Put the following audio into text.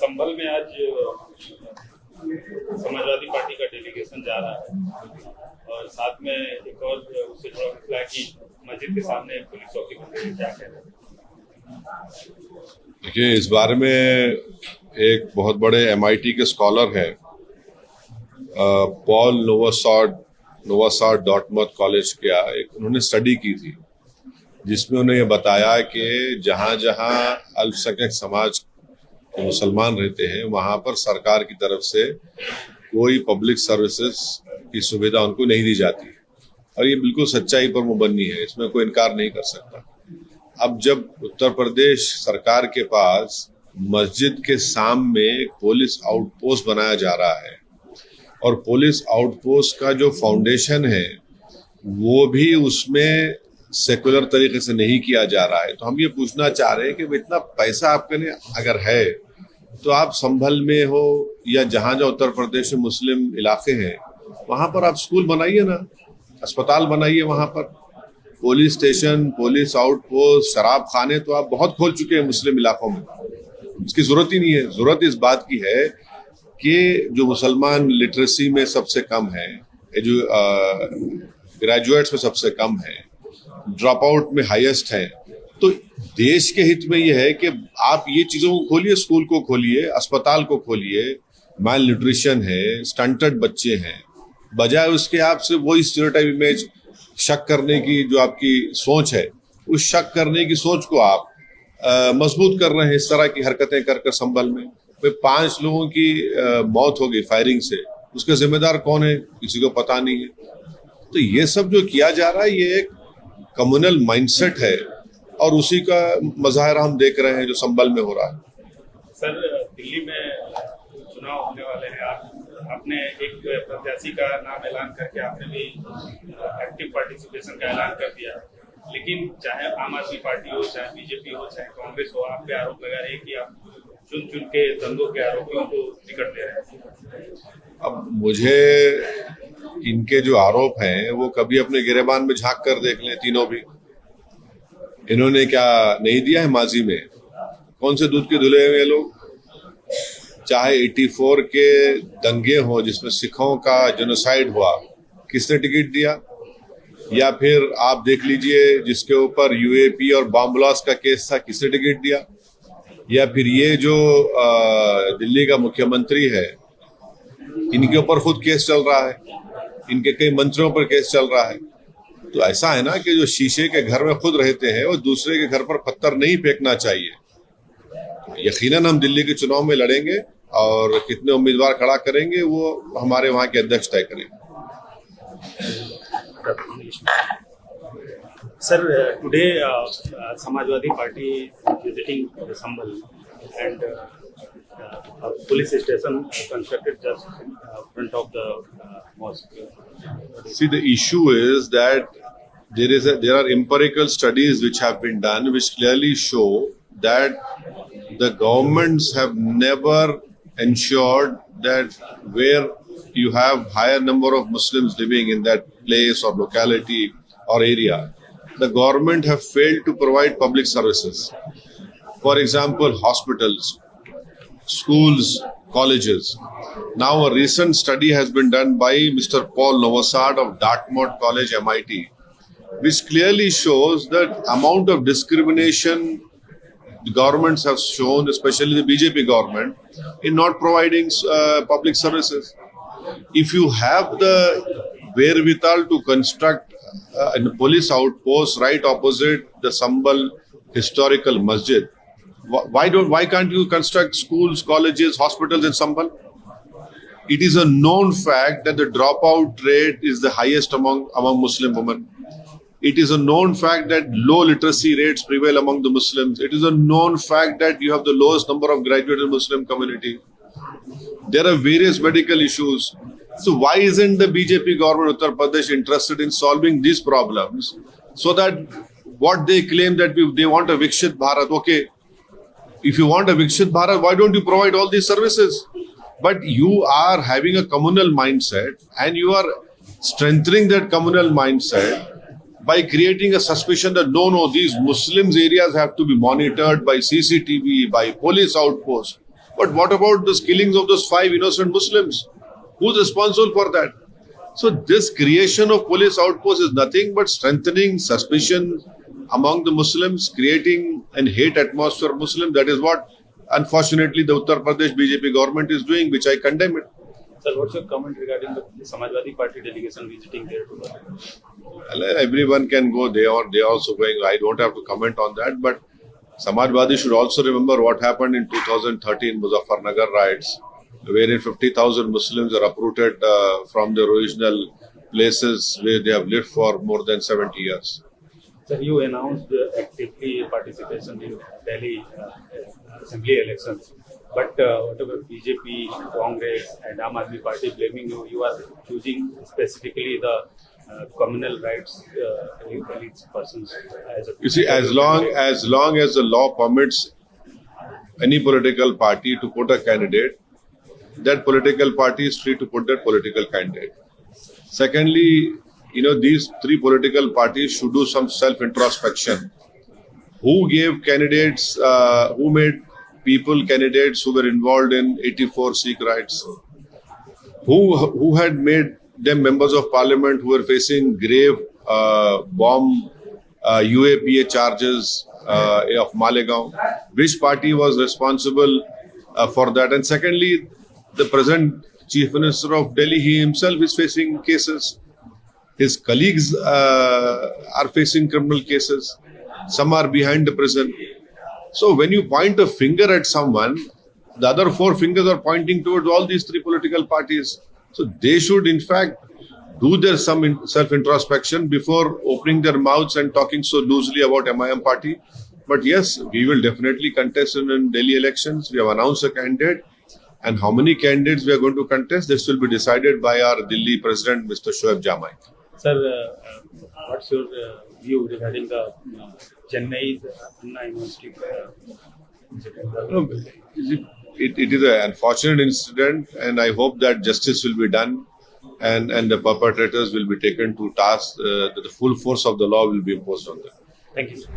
संभल में आज समाजवादी पार्टी का डेलीगेशन जा रहा है और साथ में एक और उससे जुड़ा मसला है कि मस्जिद के सामने पुलिस चौकी बन गई, क्या कह रहे हैं? देखिए, इस बारे में एक बहुत बड़े MIT के स्कॉलर हैं, पॉल नोवासाड डॉर्टमouth कॉलेज का उन्होंने स्टडी की थी, जिसमें उन्हें ये बताया कि जहां जहां अल्पसंख्यक समाज के मुसलमान रहते हैं वहां पर सरकार की तरफ से कोई पब्लिक सर्विसेज की सुविधा उनको नहीं दी जाती, और ये बिल्कुल सच्चाई पर मुबन्नी है, इसमें कोई इनकार नहीं कर सकता। अब जब उत्तर प्रदेश सरकार के पास मस्जिद के सामने एक पुलिस आउटपोस्ट बनाया जा रहा है और पुलिस आउटपोस्ट का जो फाउंडेशन है वो भी उसमें सेकुलर तरीके से नहीं किया जा रहा है, तो हम ये पूछना चाह रहे हैं कि इतना पैसा आपके लिए अगर है तो आप संभल में हो या जहां जहां उत्तर प्रदेश में मुस्लिम इलाके हैं वहां पर आप स्कूल बनाइए ना, अस्पताल बनाइए, वहां पर पुलिस स्टेशन, पुलिस आउटपोस्ट, शराब खाने तो आप बहुत खोल चुके हैं मुस्लिम इलाकों में, इसकी जरूरत ही नहीं है। जरूरत इस बात की है कि जो मुसलमान लिटरेसी में सबसे कम है, जो ग्रेजुएट्स में सबसे कम है, ड्रॉप आउट में हाईएस्ट है, तो देश के हित में यह है कि आप ये चीजों को खोलिए, स्कूल को खोलिए, अस्पताल को खोलिए। माल न्यूट्रिशन है, स्टंटेड बच्चे हैं, बजाय उसके आपसे वही स्टीरियोटाइप इमेज शक करने की जो आपकी सोच है, उस शक करने की सोच को आप मजबूत कर रहे हैं इस तरह की हरकतें कर संभल में। 5 लोगों की मौत हो गई फायरिंग से, उसके जिम्मेदार कौन है किसी को पता नहीं है। तो ये सब जो किया जा रहा है ये एक कम्युनल माइंडसेट है और उसी का मजाहरा हम देख रहे हैं जो संभल में हो रहा है। सर, दिल्ली में चुनाव होने वाले हैं, आपने एक प्रत्याशी का नाम ऐलान करके आपने भी एक्टिव पार्टिसिपेशन का ऐलान कर दिया, लेकिन चाहे आम आदमी पार्टी हो, चाहे बीजेपी हो, चाहे कांग्रेस हो, आप पे आरोप लगा रहे हैं कि आप चुन चुन के दंगों के आरोपियों को टिकट दे रहे हैं। अब मुझे इनके जो आरोप हैं वो कभी अपने गिरेबान में झांक कर देख लें, तीनों भी। इन्होंने क्या नहीं दिया है माजी में? कौन से दूध के धुले हुए लोग? चाहे 84 के दंगे हो जिसमें सिखों का जेनोसाइड हुआ, किसने टिकट दिया? या फिर आप देख लीजिए जिसके ऊपर UAP और बॉम्ब ब्लास्ट का केस था, किसने टिकट दिया? या फिर ये जो दिल्ली का मुख्यमंत्री है, इनके ऊपर खुद केस चल रहा है, इनके कई मंत्रियों पर केस चल रहा है। तो ऐसा है ना कि जो शीशे के घर में खुद रहते हैं वो दूसरे के घर पर पत्थर नहीं फेंकना चाहिए। यकीनन हम दिल्ली के चुनाव में लड़ेंगे और कितने उम्मीदवार खड़ा करेंगे वो हमारे वहां के अध्यक्ष तय करेंगे। Sir, today Samajwadi Party visiting Sambhal and a police station constructed just in front of the mosque. See, the issue is that there are empirical studies which have been done which clearly show that the governments have never ensured that where you have higher number of Muslims living in that place or locality or area, the government have failed to provide public services. For example, hospitals, schools, colleges. Now a recent study has been done by Mr. Paul Nowosad of Dartmouth College, MIT, which clearly shows that amount of discrimination the governments have shown, especially the BJP government, in not providing public services. If you have the wherewithal to construct a police outpost right opposite the Sambal historical masjid, why can't you construct schools, colleges, hospitals in Sambal? It is a known fact that the dropout rate is the highest among Muslim women. It is a known fact that low literacy rates prevail among the Muslims. It is a known fact that you have the lowest number of graduated Muslim community. There are various medical issues. So why isn't the BJP government of Uttar Pradesh interested in solving these problems so that what they claim that they want a Vikshit Bharat? Okay, if you want a Vikshit Bharat, why don't you provide all these services? But you are having a communal mindset and you are strengthening that communal mindset by creating a suspicion that no, these Muslims areas have to be monitored by CCTV, by police outposts. But what about the killings of those 5 innocent Muslims? Who's responsible for that? So this creation of police outposts is nothing but strengthening suspicion among the Muslims, creating an hate atmosphere of Muslims. That is what, unfortunately, the Uttar Pradesh BJP government is doing, which I condemn it. Sir, what's your comment regarding the Samajwadi Party delegation visiting there? Well, everyone can go. They are also going. I don't have to comment on that. But Samajwadi should also remember what happened in 2013 Muzaffarnagar riots, wherein 50,000 Muslims are uprooted from their original places where they have lived for more than 70 years. Sir, you announced actively participation in Delhi assembly elections. But whatever BJP, Congress and Aam Aadmi Party blaming you, you are choosing specifically the communal rights elite persons as a... You see, as long as the law permits any political party to put a candidate, that political party is free to put that political candidate. Secondly, these 3 political parties should do some self-introspection. Who gave candidates, who made people candidates who were involved in 84 Sikh riots? Who had made them members of parliament who were facing grave bomb UAPA charges of Malegaon? Which party was responsible for that? And secondly, the present Chief Minister of Delhi, he himself is facing cases. His colleagues are facing criminal cases. Some are behind the prison. So when you point a finger at someone, the other 4 fingers are pointing towards all these 3 political parties. So they should in fact do their some self-introspection before opening their mouths and talking so loosely about MIM party. But yes, we will definitely contest in Delhi elections. We have announced a candidate. And how many candidates we are going to contest, this will be decided by our Delhi President, Mr. Shoaib Jamai. Sir, what's your view regarding the Chennai Anna University? It is an unfortunate incident, and I hope that justice will be done and the perpetrators will be taken to task. The full force of the law will be imposed on them. Thank you, sir.